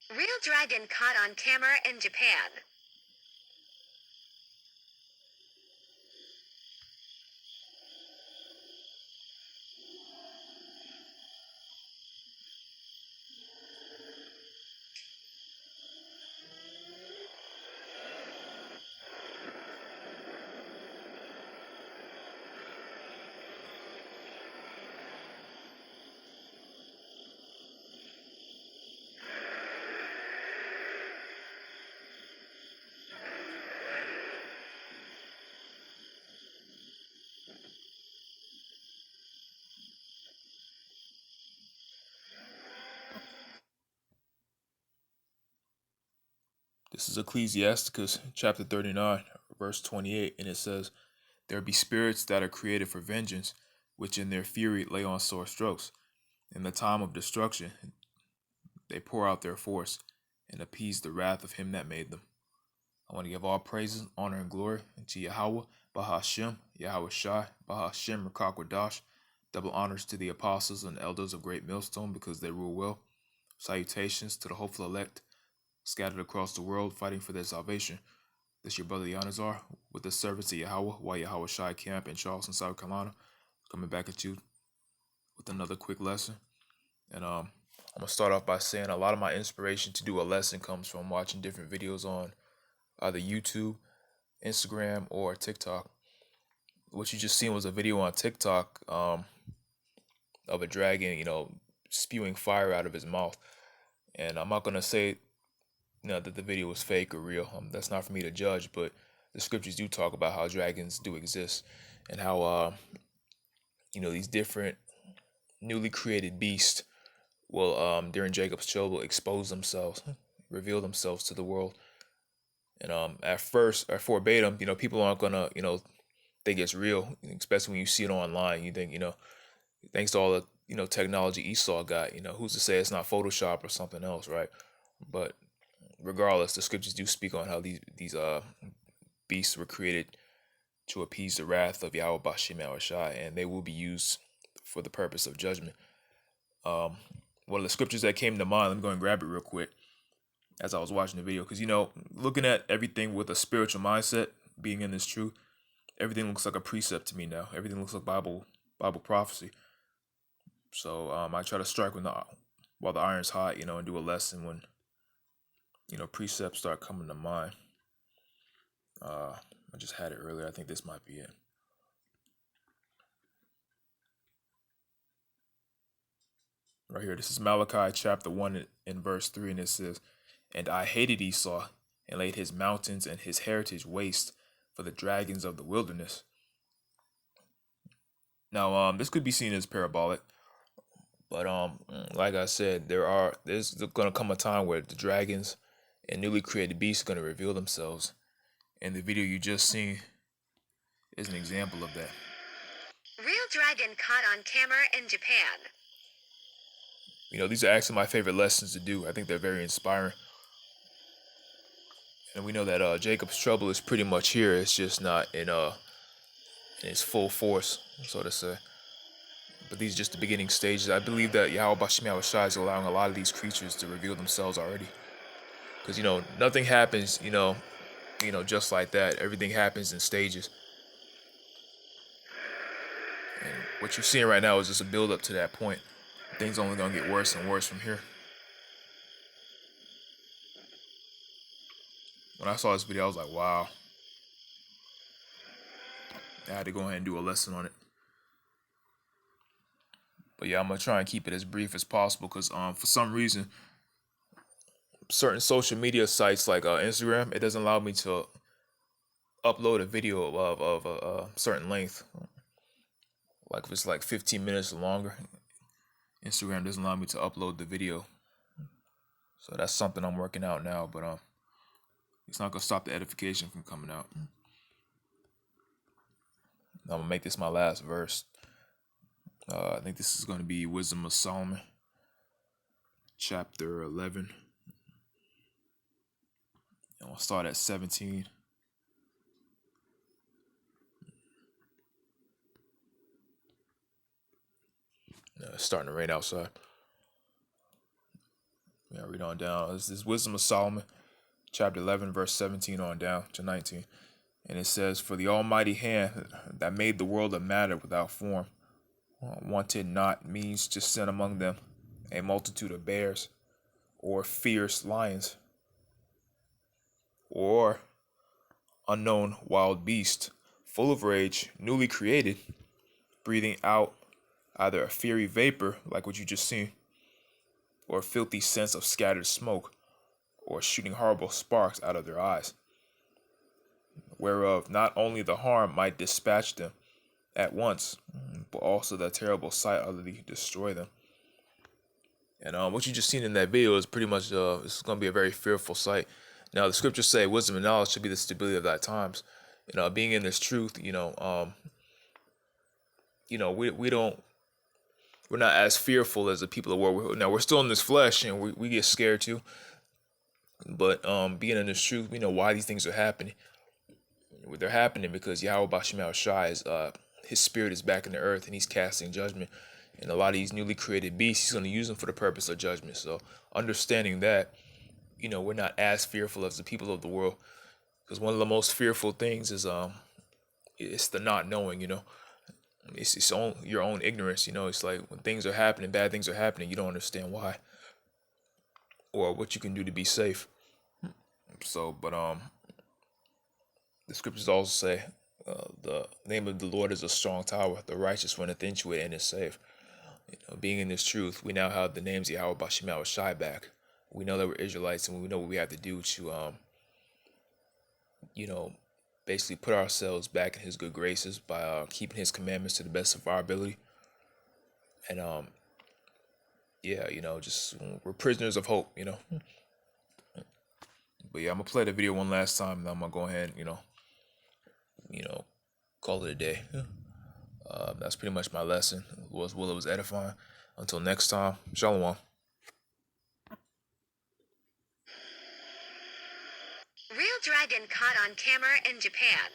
Real dragon caught on camera in Japan. This is Ecclesiasticus chapter 39, verse 28, and it says, "There be spirits that are created for vengeance, which in their fury lay on sore strokes. In the time of destruction, they pour out their force and appease the wrath of him that made them." I want to give all praises, honor, and glory to Yahweh, Bahashem, Yahweh Shai, Bahashem, Rakakwadash. Double honors to the apostles and elders of Great Millstone because they rule well. Salutations to the hopeful elect scattered across the world fighting for their salvation. This your brother Yanazar with the servants of Yahweh, while Yahweh Shai camp in Charleston, South Carolina, coming back at you with another quick lesson. And I'm gonna start off by saying a lot of my inspiration to do a lesson comes from watching different videos on either YouTube, Instagram, or TikTok. What you just seen was a video on TikTok of a dragon, spewing fire out of his mouth. And I'm not gonna say that the video was fake or real. That's not for me to judge, but the scriptures do talk about how dragons do exist and how these different newly created beasts will during Jacob's trouble expose themselves, reveal themselves to the world. And at first, at verbatim, people aren't gonna think it's real, especially when you see it online. You think thanks to all the technology Esau got, who's to say it's not Photoshop or something else, right? But regardless, the scriptures do speak on how these beasts were created to appease the wrath of Yahweh Bashim Yahushai, and they will be used for the purpose of judgment. One of the scriptures that came to mind, let me go and grab it real quick as I was watching the video, because looking at everything with a spiritual mindset, being in this truth, everything looks like a precept to me now. Everything looks like Bible prophecy. So I try to strike while the iron's hot, and do a lesson when precepts start coming to mind. I just had it earlier. I think this might be it. Right here, this is Malachi chapter 1 and verse 3, and it says, "And I hated Esau, and laid his mountains and his heritage waste for the dragons of the wilderness." Now, this could be seen as parabolic, but like I said, there's gonna come a time where the dragons and newly created beasts are gonna reveal themselves, and the video you just seen is an example of that. Real dragon caught on camera in Japan. These are actually my favorite lessons to do. I think they're very inspiring. And we know that Jacob's trouble is pretty much here. It's just not in its full force, so to say. But these are just the beginning stages. I believe that Yahweh Bashim Yahushai is allowing a lot of these creatures to reveal themselves already. Because nothing happens, just like that. Everything happens in stages. And what you're seeing right now is just a build up to that point. Things only gonna get worse and worse from here. When I saw this video, I was like, wow. I had to go ahead and do a lesson on it. But yeah, I'm gonna try and keep it as brief as possible because for some reason, certain social media sites like Instagram, it doesn't allow me to upload a video of a certain length. Like if it's like 15 minutes or longer, Instagram doesn't allow me to upload the video. So that's something I'm working out now, but it's not gonna stop the edification from coming out. I'm gonna make this my last verse. I think this is gonna be Wisdom of Solomon, chapter 11. And we'll start at 17. It's starting to rain outside. Read on down. This is Wisdom of Solomon, chapter 11, verse 17 on down to 19. And it says, "For the almighty hand that made the world of matter without form, wanted not means to send among them a multitude of bears, or fierce lions, or unknown wild beast, full of rage, newly created, breathing out either a fiery vapor, like what you just seen, or a filthy sense of scattered smoke, or shooting horrible sparks out of their eyes, whereof not only the harm might dispatch them at once, but also the terrible sight utterly destroy them." And what you just seen in that video is pretty much it's going to be a very fearful sight. Now the scriptures say wisdom and knowledge should be the stability of thy times. Being in this truth, we're not as fearful as the people of the world. Now we're still in this flesh and we get scared too. But being in this truth, we know why these things are happening. They're happening because Yahweh Bashim Shai is his spirit is back in the earth and he's casting judgment. And a lot of these newly created beasts, he's going to use them for the purpose of judgment. So understanding that, we're not as fearful as the people of the world. Because one of the most fearful things is it's the not knowing, It's your own ignorance, It's like when things are happening, bad things are happening, you don't understand why. Or what you can do to be safe. So, but the scriptures also say, the name of the Lord is a strong tower. The righteous runneth into it and is safe. Being in this truth, we now have the names of Yahweh Bashim Shai back. We know that we're Israelites, and we know what we have to do to, basically put ourselves back in His good graces by keeping His commandments to the best of our ability. And just we're prisoners of hope. But yeah, I'm gonna play the video one last time, and I'm gonna go ahead and call it a day. That's pretty much my lesson. It was edifying. Until next time, Shalom. Real dragon caught on camera in Japan.